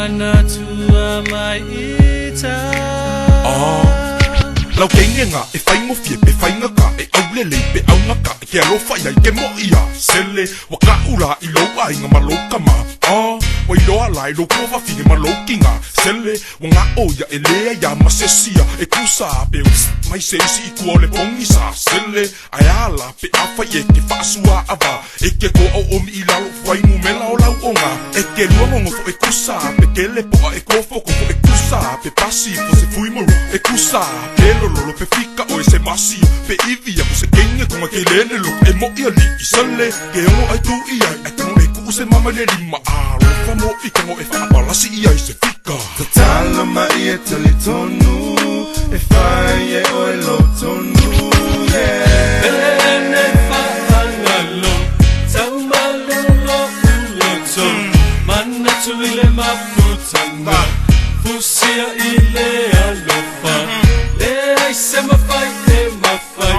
mana tua mai ita Lau kengenga e whaingo fie pe whaingaka e aulele pe aungaka e kia lofa ia i ke mo ia Sele waka ura i loa inga maloka ma Wa i loa lai lo kova fine malokinga Sele wanga oia e lea ia masesia e kusa pe mai seisi i kua le pongisa Sele ayala pe awha i e ke whaasua ava e ke ko au omi i lalo whaingu me lau lau onga E ke luangongo fo e kusa pe kele poa e kofoko fo e kusa pe pasi fo se fuimaru e kusa pe lolo pe fika o ese masio pe ivia ko se kenge ko ma ke lene lo e mo ia liki Sele ke ongo ai tu ia e tano e ku se mama le lima aro Famo i kango e whaapalasi ia i se fika Tatala ma i e tali tonu e whai e o e lo tonu Ene whaangalo Tau malolo uloto Mana tuile maputanga Fusia i le alofa Le se mawhai e mawhai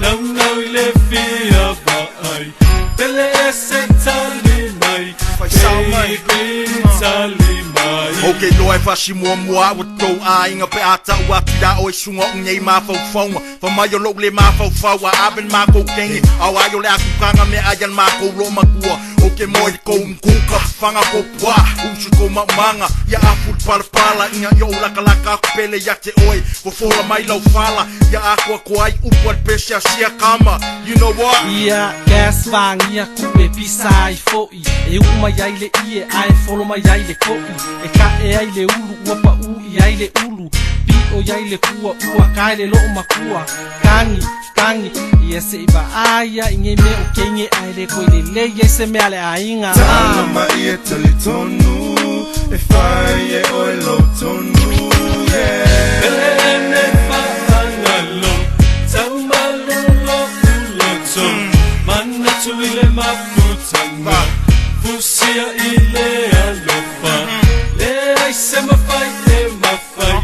Lau nau i le fia vai Tele e se tali mai Baby tali mai Okay, no e whasi mua mua Wat kou a inga pe ata ua Tira o e sunga o ngei mawhau whaunga Whamai o lok le mawhau whaua Aben mako kengi Au ai o le akukanga me ayan mako roma kua Okay, mo e kou mkuka Whanga ko pua Usu kou maumanga Ia afur parapala Inga yo laka laka aku pele ya te oi Wafora mai lau whala Ia aku a kuai upuat pesia sia kama You know what? Ia gas vang ia ku e pisa i foi E uma ia ile ie ai folo mai ia ile koi E ka e ai le ulu ua pa u i ai le ulu Pi o ia ile kua ua kai le loo makua Kangi ia se iba aia inge me o kenge ai le koi le le ia se me ale ainga Tatala ma i e tali tonu e whai e o e lo tonu Ene whaangalo Tau malolo uloto Mana tuile maputanga Fusia i le alofa Le ai se mawhai e mawhai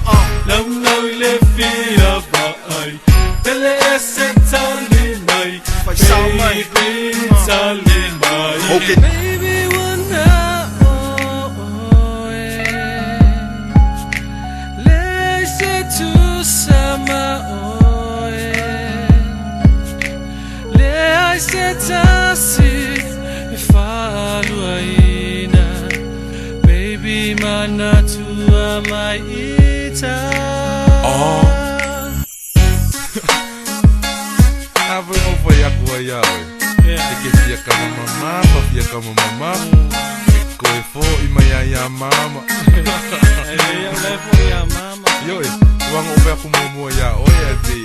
Lau nau i le fia vai Tele e se tali mai Baby tali mai Okay. Baby wana oe Le se tu sama oe Le ai se tasi e falu aina Baby mana tua mai ita Ave o vai aku ai au E ke fia kama mama pa fia kama mama E koe fo i mai ai a mama Ele ia levo ia mama Yoi, tuang o pe aku mua mua ia oi e di